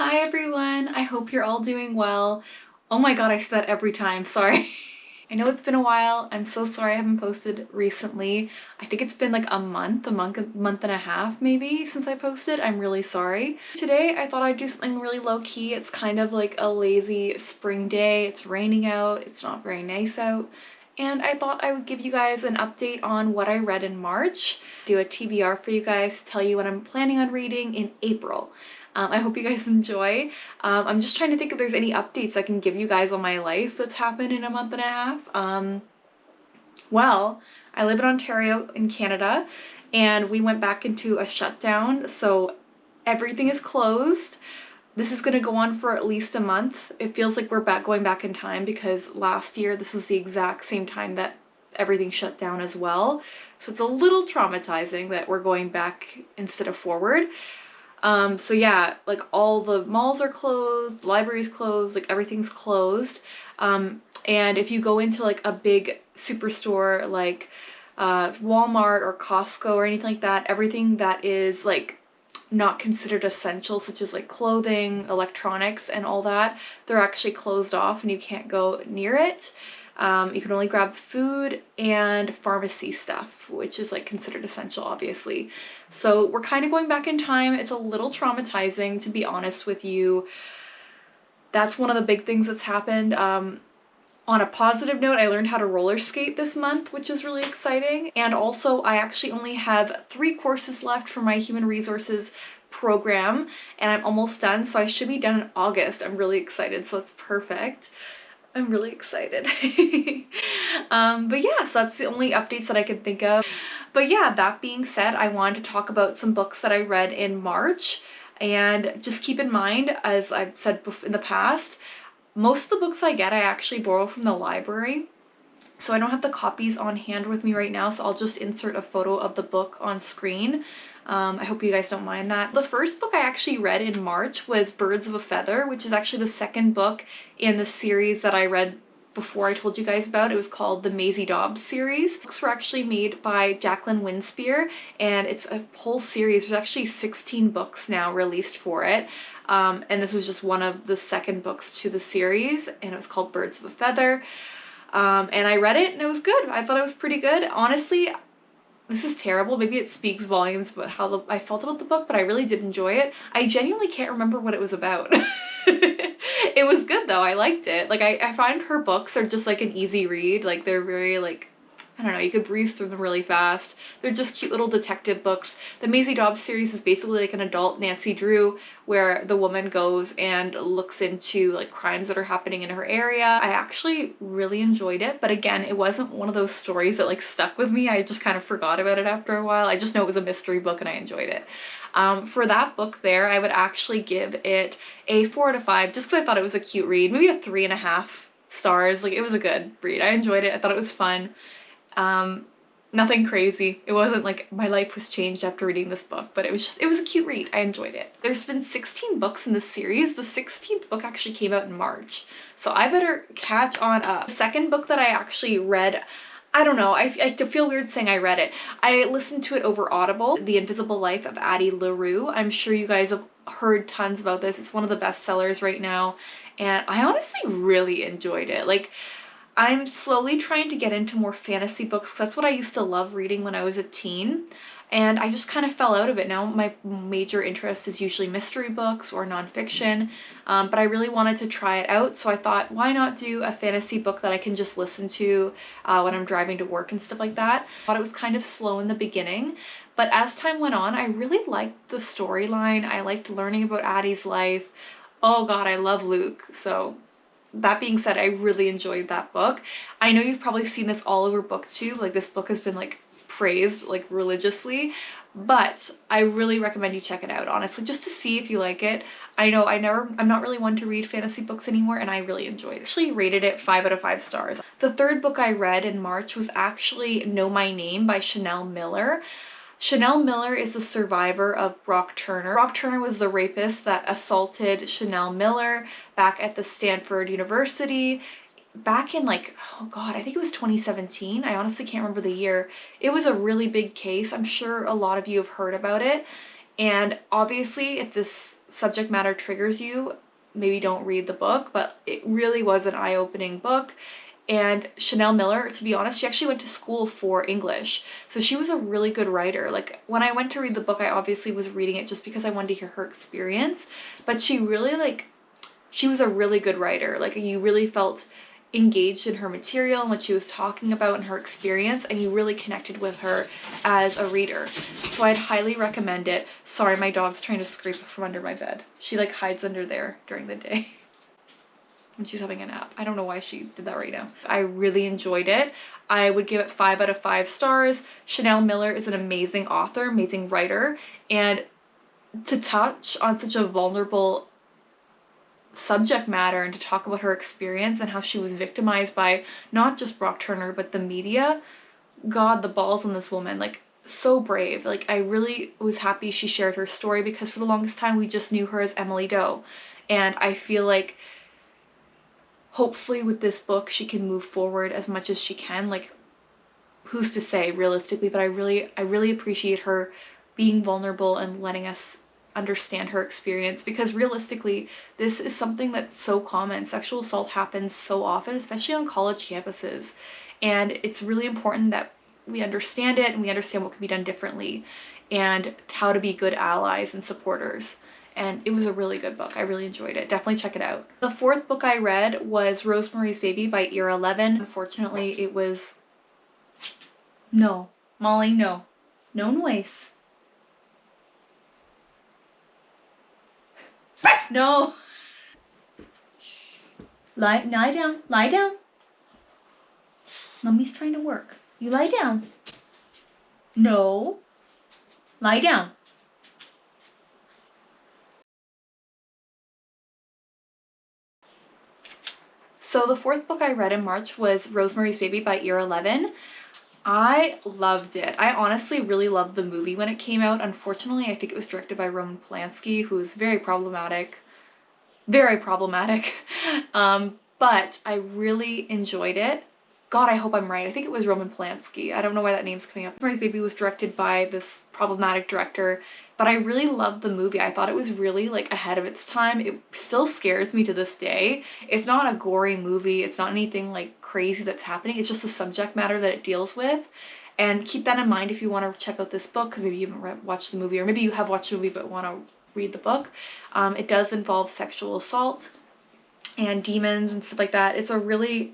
Hi everyone, I hope you're all doing well. Oh my god, I say that every time, sorry. I know it's been a while, I'm so sorry I haven't posted recently. I think it's been like a month and a half maybe since I posted. I'm really sorry. Today I thought I'd do something really low-key. It's kind of like a lazy spring day. It's raining out, it's not very nice out. And I thought I would give you guys an update on what I read in March, do a TBR for you guys to tell you what I'm planning on reading in April. I hope you guys enjoy. I'm just trying to think if there's any updates I can give you guys on my life that's happened in a month and a half. Well, I live in Ontario in Canada, and we went back into a shutdown, so everything is closed. This is going to go on for at least a month. It feels like we're going back in time because last year this was the exact same time that everything shut down as well. So it's a little traumatizing that we're going back instead of forward. So yeah, like all the malls are closed, libraries closed, like everything's closed. And if you go into like a big superstore like Walmart or Costco or anything like that, everything that is like not considered essential, such as like clothing, electronics, and all that, they're actually closed off and you can't go near it. You can only grab food and pharmacy stuff, which is like considered essential, obviously. So we're kind of going back in time. It's a little traumatizing, to be honest with you. That's one of the big things that's happened. On a positive note, I learned how to roller skate this month, which is really exciting. And also, I actually only have 3 courses left for my human resources program, and I'm almost done, so I should be done in August. I'm really excited, so it's perfect. I'm really excited. But yeah, so that's the only updates that I can think of. But yeah, that being said, I wanted to talk about some books that I read in March. And just keep in mind, as I've said in the past, most of the books I get I actually borrow from the library. So I don't have the copies on hand with me right now, so I'll just insert a photo of the book on screen. I hope you guys don't mind that. The first book I actually read in March was Birds of a Feather, which is actually the second book in the series that I read before I told you guys about. It was called the Maisie Dobbs series. Books were actually made by Jacqueline Winspear, and it's a whole series. There's actually 16 books now released for it. And this was just one of the second books to the series, and it was called Birds of a Feather. And I read it and it was good. I thought it was pretty good. Honestly, this is terrible. Maybe it speaks volumes about how I felt about the book, but I really did enjoy it. I genuinely can't remember what it was about. It was good though. I liked it. Like I find her books are just like an easy read. Like they're very like, I don't know, you could breeze through them really fast. They're just cute little detective books. The Maisie Dobbs series is basically like an adult Nancy Drew, where the woman goes and looks into like crimes that are happening in her area. I actually really enjoyed it, but again, it wasn't one of those stories that like stuck with me. I just kind of forgot about it after a while. I just know it was a mystery book and I enjoyed it. For that book there, I would actually give it a 4 out of 5 just because I thought it was a cute read. Maybe a 3.5 stars. Like it was a good read. I enjoyed it. I thought it was fun. Nothing crazy. It wasn't like my life was changed after reading this book, but it was a cute read. I enjoyed it. There's been 16 books in this series. The 16th book actually came out in March, so I better catch on up. The second book that I actually read, I don't know, I feel weird saying I read it. I listened to it over Audible, The Invisible Life of Addie LaRue. I'm sure you guys have heard tons about this. It's one of the best sellers right now, and I honestly really enjoyed it. Like, I'm slowly trying to get into more fantasy books because that's what I used to love reading when I was a teen, and I just kind of fell out of it. Now my major interest is usually mystery books or nonfiction, but I really wanted to try it out, so I thought, why not do a fantasy book that I can just listen to when I'm driving to work and stuff like that. I thought it was kind of slow in the beginning, but as time went on, I really liked the storyline. I liked learning about Addie's life. Oh god, I love Luke, so that being said, I really enjoyed that book. I know you've probably seen this all over BookTube, like this book has been like praised like religiously, but I really recommend you check it out, honestly, just to see if you like it. I know I'm not really one to read fantasy books anymore, and I really enjoyed it. I actually rated it 5 out of 5 stars. The third book I read in March was actually Know My Name by Chanel Miller. Chanel Miller is a survivor of Brock Turner. Brock Turner was the rapist that assaulted Chanel Miller back at the Stanford University back in like, oh god, I think it was 2017. I honestly can't remember the year. It was a really big case. I'm sure a lot of you have heard about it. And obviously, if this subject matter triggers you, maybe don't read the book, but it really was an eye-opening book. And Chanel Miller, to be honest, she actually went to school for English. So she was a really good writer. Like when I went to read the book, I obviously was reading it just because I wanted to hear her experience, but she really she was a really good writer. Like you really felt engaged in her material and what she was talking about and her experience, and you really connected with her as a reader. So I'd highly recommend it. Sorry, my dog's trying to scrape from under my bed. She like hides under there during the day when she's having a nap. I don't know why she did that right now. I really enjoyed it. I would give it 5 out of 5 stars. Chanel Miller is an amazing author, amazing writer, and to touch on such a vulnerable subject matter and to talk about her experience and how she was victimized by not just Brock Turner but the media, God, the balls on this woman, like so brave. Like I really was happy she shared her story, because for the longest time we just knew her as Emily Doe, and I feel like hopefully with this book she can move forward as much as she can. Like who's to say realistically, but I really appreciate her being vulnerable and letting us understand her experience, because realistically this is something that's so common. Sexual assault happens so often, especially on college campuses, and it's really important that we understand it and we understand what can be done differently and how to be good allies and supporters. And it was a really good book. I really enjoyed it. Definitely check it out. The 4th book I read was Rosemary's Baby by Era 11. Unfortunately, it was... No. Molly, no. No noise. No. Lie down. Lie down. Mommy's trying to work. You lie down. No. Lie down. So the 4th book I read in March was Rosemary's Baby by Era 11. I loved it. I honestly really loved the movie when it came out. Unfortunately, I think it was directed by Roman Polanski, who is very problematic. Very problematic. But I really enjoyed it. God, I hope I'm right. I think it was Roman Polanski. I don't know why that name's coming up. Rosemary's Baby was directed by this problematic director, but I really loved the movie. I thought it was really like ahead of its time. It still scares me to this day. It's not a gory movie. It's not anything like crazy that's happening. It's just the subject matter that it deals with. And keep that in mind if you want to check out this book, because maybe you haven't watched the movie, or maybe you have watched the movie but want to read the book. It does involve sexual assault and demons and stuff like that. It's a really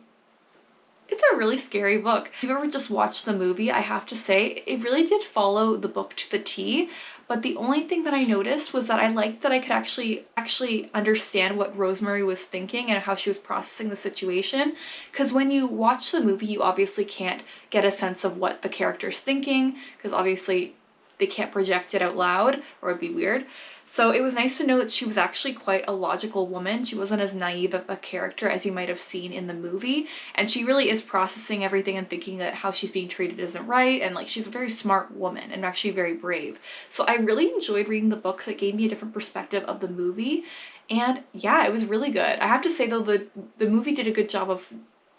scary book. If you've ever just watched the movie, I have to say it really did follow the book to the T, but the only thing that I noticed was that I liked that I could actually understand what Rosemary was thinking and how she was processing the situation, because when you watch the movie you obviously can't get a sense of what the character's thinking, because obviously they can't project it out loud or it'd be weird. So it was nice to know that she was actually quite a logical woman. She wasn't as naive of a character as you might have seen in the movie. And she really is processing everything and thinking that how she's being treated isn't right. And like she's a very smart woman and actually very brave. So I really enjoyed reading the book. That gave me a different perspective of the movie. And yeah, it was really good. I have to say though, the movie did a good job of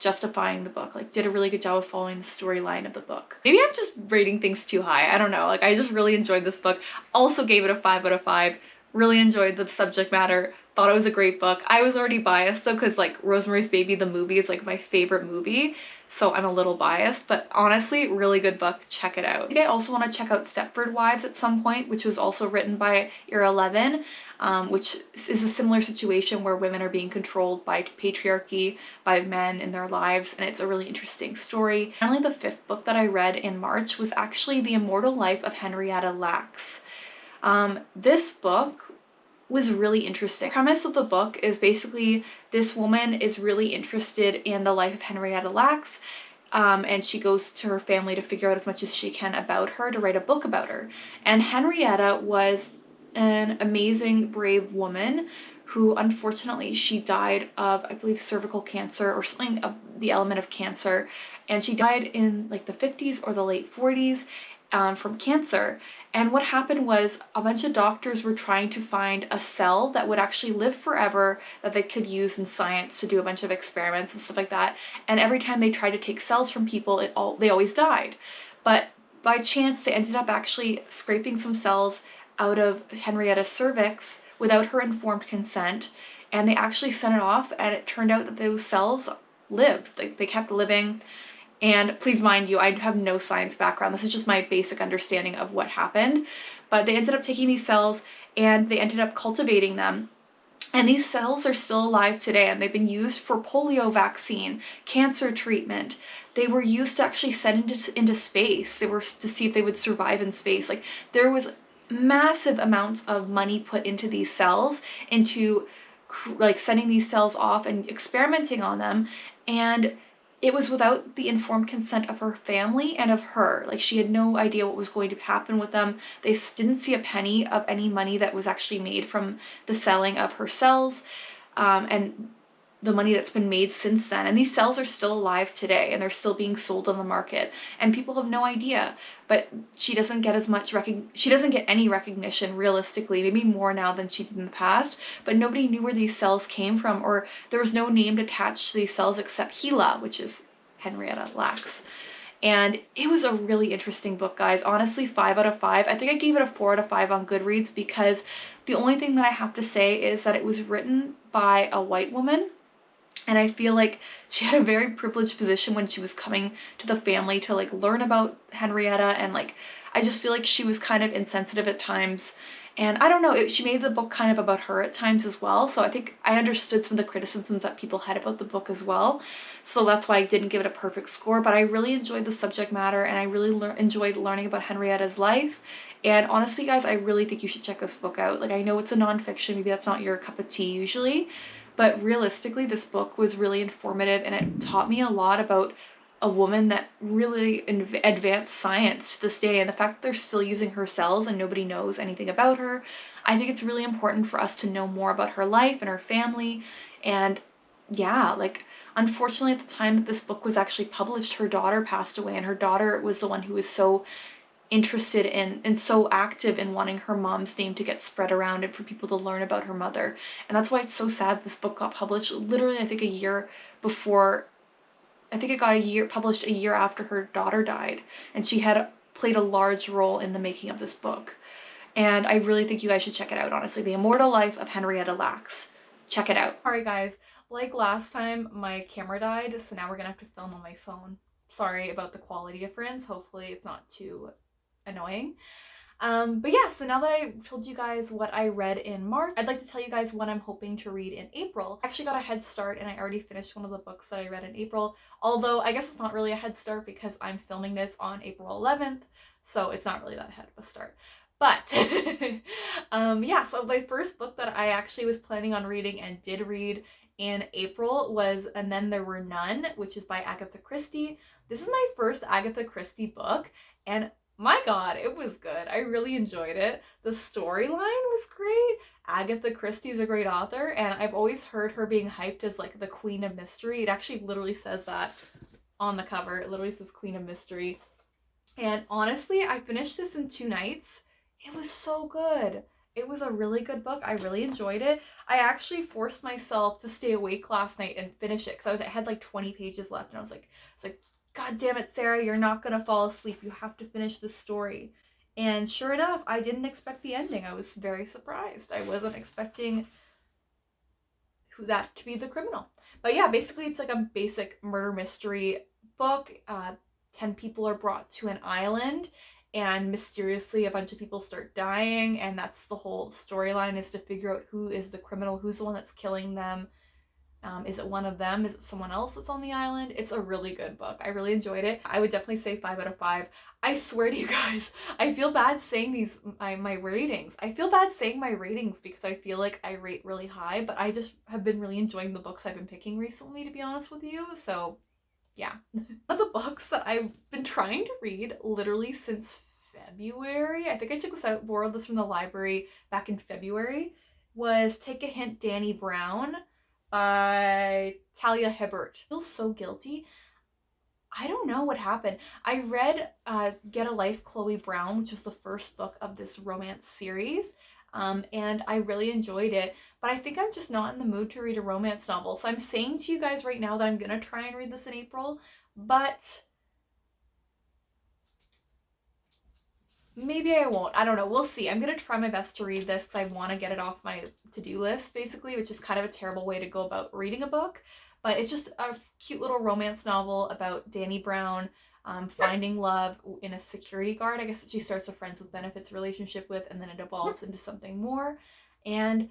justifying the book, like did a really good job of following the storyline of the book. Maybe I'm just rating things too high, I don't know. Like I just really enjoyed this book. Also gave it a 5 out of 5. Really enjoyed the subject matter. Thought it was a great book. I was already biased though, because like Rosemary's Baby the movie is like my favorite movie, so I'm a little biased, but honestly really good book. Check it out. I think I also want to check out Stepford Wives at some point, which was also written by Era 11, which is a similar situation where women are being controlled by patriarchy, by men in their lives, and it's a really interesting story. Finally, the 5th book that I read in March was actually The Immortal Life of Henrietta Lacks. This book was really interesting. The premise of the book is basically this woman is really interested in the life of Henrietta Lacks, and she goes to her family to figure out as much as she can about her, to write a book about her. And Henrietta was an amazing, brave woman who unfortunately she died of, I believe, cervical cancer or something of the element of cancer, and she died in like the 50s or the late 40s from cancer. And what happened was a bunch of doctors were trying to find a cell that would actually live forever that they could use in science to do a bunch of experiments and stuff like that. And every time they tried to take cells from people, they always died. But by chance, they ended up actually scraping some cells out of Henrietta's cervix, without her informed consent, and they actually sent it off, and it turned out that those cells lived. Like, they kept living. And please mind you, I have no science background. This is just my basic understanding of what happened. But they ended up taking these cells and they ended up cultivating them. And these cells are still alive today, and they've been used for polio vaccine, cancer treatment. They were used to actually send into space. They were to see if they would survive in space. Like, there was massive amounts of money put into these cells, into like sending these cells off and experimenting on them. And it was without the informed consent of her family and of her. Like, she had no idea what was going to happen with them. They didn't see a penny of any money that was actually made from the selling of her cells, and the money that's been made since then. And these cells are still alive today, and they're still being sold on the market, and people have no idea. But she doesn't get as much she doesn't get any recognition, realistically, maybe more now than she did in the past. But nobody knew where these cells came from, or there was no name attached to these cells except Gila, which is Henrietta Lacks. And it was a really interesting book, guys. Honestly, 5 out of 5. I think I gave it a 4 out of 5 on Goodreads, because the only thing that I have to say is that it was written by a white woman. And I feel like she had a very privileged position when she was coming to the family to like learn about Henrietta, and like, I just feel like she was kind of insensitive at times. And I don't know, she made the book kind of about her at times as well. So I think I understood some of the criticisms that people had about the book as well. So that's why I didn't give it a perfect score, but I really enjoyed the subject matter, and I really enjoyed learning about Henrietta's life. And honestly, guys, I really think you should check this book out. Like, I know it's a nonfiction, maybe that's not your cup of tea usually, but realistically, this book was really informative, and it taught me a lot about a woman that really advanced science to this day, and the fact that they're still using her cells and nobody knows anything about her. I think it's really important for us to know more about her life and her family. And yeah, like, unfortunately, at the time that this book was actually published, her daughter passed away, and her daughter was the one who was so interested in and so active in wanting her mom's name to get spread around and for people to learn about her mother. And that's why it's so sad this book got published literally, I think, a year before. I think it got published a year after her daughter died, and she had played a large role in the making of this book. And I really think you guys should check it out, honestly. The Immortal Life of Henrietta Lacks. Check it out. Alright, guys, like last time, my camera died, so now we're gonna have to film on my phone. Sorry about the quality difference. Hopefully it's not too annoying. But yeah, so now that I told you guys what I read in March, I'd like to tell you guys what I'm hoping to read in April. I actually got a head start, and I already finished one of the books that I read in April, although I guess it's not really a head start because I'm filming this on April 11th, so it's not really that head of a start. But yeah, so my first book that I actually was planning on reading and did read in April was And Then There Were None, which is by Agatha Christie. This is my first Agatha Christie book, and my god, it was good. I really enjoyed it. The storyline was great. Agatha Christie is a great author, and I've always heard her being hyped as like the Queen of Mystery. It actually literally says that on the cover. It literally says Queen of Mystery. And honestly, I finished this in 2 nights. It was so good. It was a really good book. I really enjoyed it. I actually forced myself to stay awake last night and finish it, because I had like 20 pages left, and I was like, God damn it, Sarah, you're not gonna fall asleep. You have to finish the story. And sure enough, I didn't expect the ending. I was very surprised. I wasn't expecting that to be the criminal. But yeah, basically it's like a basic murder mystery book. 10 people are brought to an island, and mysteriously a bunch of people start dying, and that's the whole storyline, is to figure out who is the criminal, who's the one that's killing them. Is it one of them? Is it someone else that's on the island? It's a really good book. I really enjoyed it. I would definitely say 5 out of 5. I swear to you guys, I feel bad saying my ratings. I feel bad saying my ratings because I feel like I rate really high, but I just have been really enjoying the books I've been picking recently, to be honest with you. So yeah. One of the books that I've been trying to read literally since February, I think I borrowed this from the library back in February, was Take a Hint, Danny Brown by Talia Hibbert. I feel so guilty. I don't know what happened. I read Get a Life, Chloe Brown, which was the first book of this romance series, and I really enjoyed it, but I think I'm just not in the mood to read a romance novel. So I'm saying to you guys right now that I'm gonna try and read this in April, but Maybe I won't. I don't know. We'll see. I'm gonna try my best to read this because I want to get it off my to-do list, basically, which is kind of a terrible way to go about reading a book. But it's just a cute little romance novel about Danny Brown finding love in a security guard. I guess she starts a friends with benefits relationship with, and then it evolves into something more. And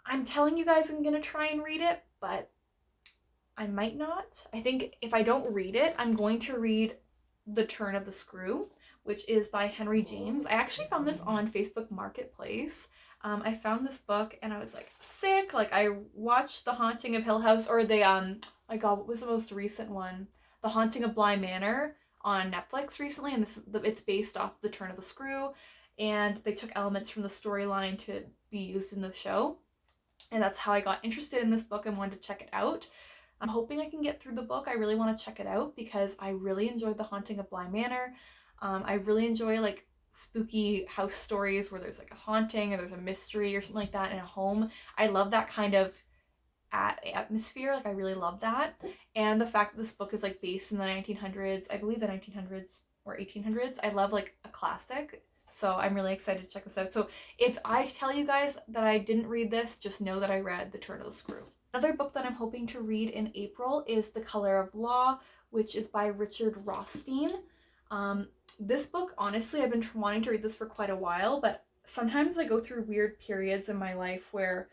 I'm telling you guys I'm gonna try and read it, but I might not. I think if I don't read it, I'm going to read The Turn of the Screw, which is by Henry James. I actually found this on Facebook Marketplace. I found this book and I was like sick. Like I watched The Haunting of Hill House, or the my God, what was the most recent one? The Haunting of Bly Manor on Netflix recently, and it's based off The Turn of the Screw, and they took elements from the storyline to be used in the show. And that's how I got interested in this book and wanted to check it out. I'm hoping I can get through the book. I really want to check it out because I really enjoyed The Haunting of Bly Manor. I really enjoy like spooky house stories where there's like a haunting or there's a mystery or something like that in a home. I love that kind of atmosphere. Like I really love that. And the fact that this book is like based in the 1900s, I believe the 1900s or 1800s. I love like a classic. So I'm really excited to check this out. So if I tell you guys that I didn't read this, just know that I read The Turn of the Screw. Another book that I'm hoping to read in April is The Color of Law, which is by Richard Rothstein. This book, honestly, I've been wanting to read this for quite a while, but sometimes I go through weird periods in my life where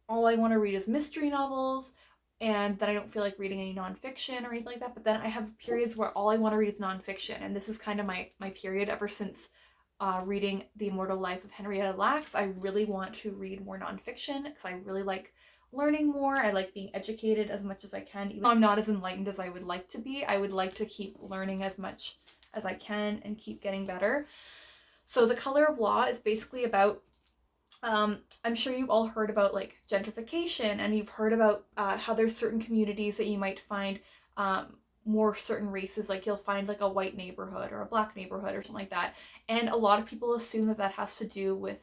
all I want to read is mystery novels, and then I don't feel like reading any nonfiction or anything like that. But then I have periods where all I want to read is nonfiction, and this is kind of my period ever since reading The Immortal Life of Henrietta Lacks. I really want to read more nonfiction because I really like learning more. I like being educated as much as I can. Even though I'm not as enlightened as I would like to be, I would like to keep learning as much as I can and keep getting better. So The Color of Law is basically about I'm sure you've all heard about like gentrification, and you've heard about how there's certain communities that you might find more certain races, like you'll find like a white neighborhood or a black neighborhood or something like that. And a lot of people assume that that has to do with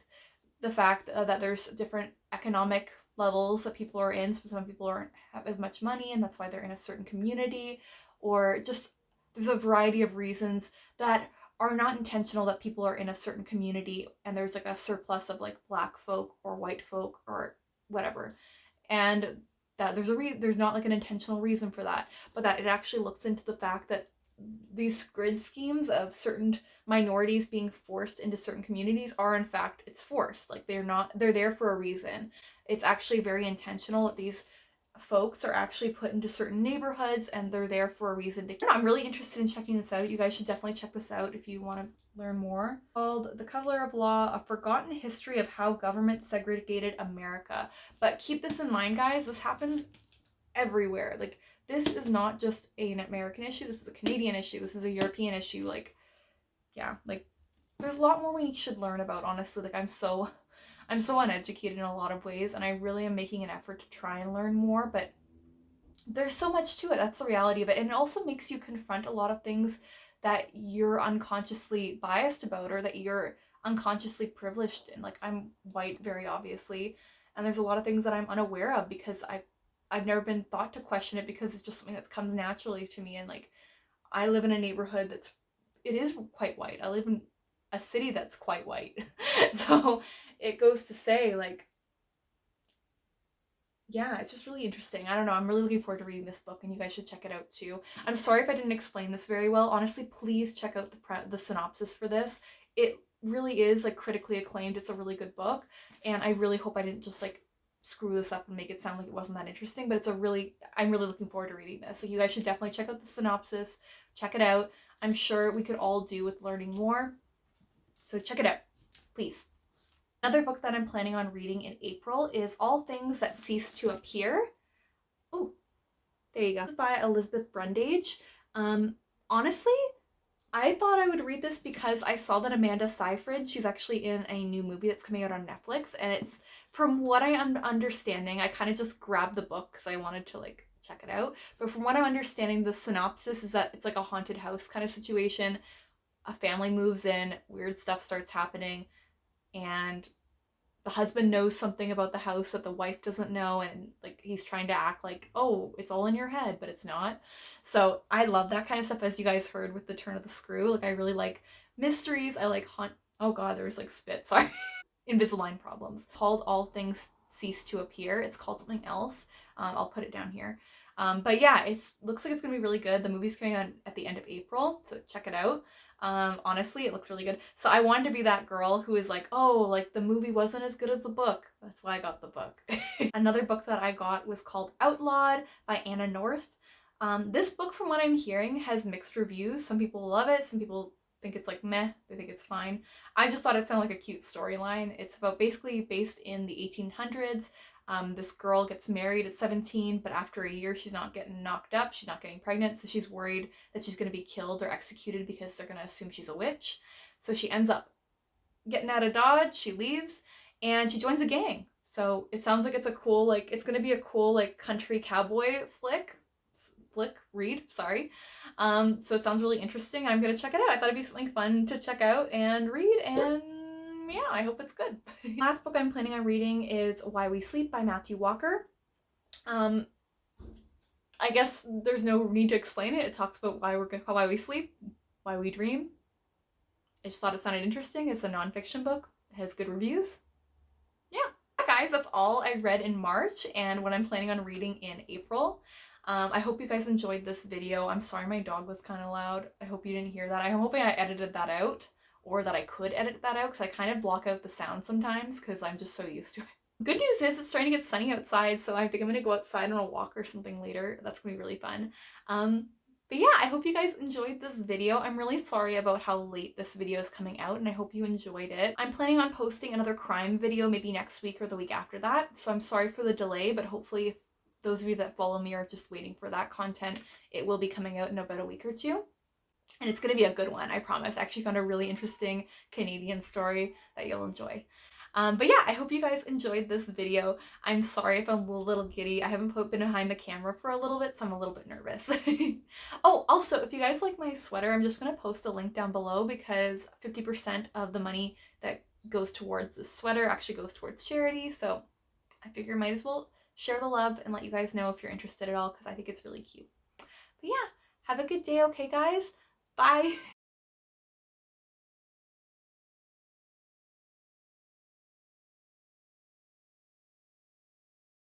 the fact that there's different economic levels that people are in. So some people aren't have as much money and that's why they're in a certain community, or just there's a variety of reasons that are not intentional that people are in a certain community and there's like a surplus of like black folk or white folk or whatever. And that there's not like an intentional reason for that, but that it actually looks into the fact that these grid schemes of certain minorities being forced into certain communities are in fact it's forced. Like they're there for a reason. It's actually very intentional that these folks are actually put into certain neighborhoods and they're there for a reason to. I'm really interested in checking this out. You guys should definitely check this out if you want to learn more. Called The Color of Law: A Forgotten History of How Government Segregated America. But keep this in mind, guys, this happens everywhere. Like this is not just an American issue, this is a Canadian issue, this is a European issue. Like yeah, like there's a lot more we should learn about, honestly. Like I'm so uneducated in a lot of ways, and I really am making an effort to try and learn more, but there's so much to it. That's the reality of it. And it also makes you confront a lot of things that you're unconsciously biased about or that you're unconsciously privileged in. Like I'm white, very obviously, and there's a lot of things that I'm unaware of because I've never been thought to question it because it's just something that comes naturally to me. And like I live in a neighborhood it is quite white. I live in a city that's quite white. So it goes to say like yeah, it's just really interesting. I don't know. I'm really looking forward to reading this book, and you guys should check it out too. I'm sorry if I didn't explain this very well. Honestly, please check out the synopsis for this. It really is like critically acclaimed. It's a really good book, and I really hope I didn't just like screw this up and make it sound like it wasn't that interesting, but I'm really looking forward to reading this. Like you guys should definitely check out the synopsis. Check it out. I'm sure we could all do with learning more. So check it out, please. Another book that I'm planning on reading in April is All Things That Cease to Appear. Oh, there you go. This is by Elizabeth Brundage. Honestly, I thought I would read this because I saw that Amanda Seyfried, she's actually in a new movie that's coming out on Netflix, and it's, from what I am understanding, I kind of just grabbed the book because I wanted to like check it out, but from what I'm understanding, the synopsis is that it's like a haunted house kind of situation. A family moves in, weird stuff starts happening, and the husband knows something about the house but the wife doesn't know, and like he's trying to act like, oh, it's all in your head, but it's not. So I love that kind of stuff, as you guys heard with The Turn of the Screw. Like I really like mysteries. I like haunt. Oh god, there's like spit. Sorry. Invisalign problems. Called All Things Cease to Appear. It's called something else. I'll put it down here. But yeah, it looks like it's gonna be really good. The movie's coming on at the end of April, so check it out. Honestly, it looks really good. So I wanted to be that girl who is like, oh, like the movie wasn't as good as the book. That's why I got the book. Another book that I got was called Outlawed by Anna North. This book, from what I'm hearing, has mixed reviews. Some people love it, some people think it's like meh, they think it's fine. I just thought it sounded like a cute storyline. It's about basically based in the 1800s. This girl gets married at 17, but after a year she's not getting knocked up, she's not getting pregnant, so she's worried that she's going to be killed or executed because they're going to assume she's a witch. So she ends up getting out of Dodge, she leaves, and she joins a gang. So it sounds like it's a cool, like, it's going to be a cool, like, country cowboy read, sorry. So it sounds really interesting. I'm gonna check it out. I thought it'd be something fun to check out and read, and yeah, I hope it's good. Last book I'm planning on reading is Why We Sleep by Matthew Walker. I guess there's no need to explain it. It talks about why we sleep, why we dream. I just thought it sounded interesting. It's a nonfiction book. It has good reviews. Yeah. Guys, that's all I read in March and what I'm planning on reading in April. I hope you guys enjoyed this video. I'm sorry my dog was kind of loud. I hope you didn't hear that. I'm hoping I edited that out, or that I could edit that out, because I kind of block out the sound sometimes because I'm just so used to it. Good news is it's starting to get sunny outside, so I think I'm going to go outside on a walk or something later. That's going to be really fun. But yeah, I hope you guys enjoyed this video. I'm really sorry about how late this video is coming out, and I hope you enjoyed it. I'm planning on posting another crime video maybe next week or the week after that, so I'm sorry for the delay, but hopefully if those of you that follow me are just waiting for that content, it will be coming out in about a week or two. And it's going to be a good one, I promise. I actually found a really interesting Canadian story that you'll enjoy. But yeah, I hope you guys enjoyed this video. I'm sorry if I'm a little giddy. I haven't been behind the camera for a little bit, so I'm a little bit nervous. Oh, also, if you guys like my sweater, I'm just going to post a link down below, because 50% of the money that goes towards this sweater actually goes towards charity. So I figure I might as well share the love and let you guys know if you're interested at all, because I think it's really cute. But yeah, have a good day, okay guys? Bye!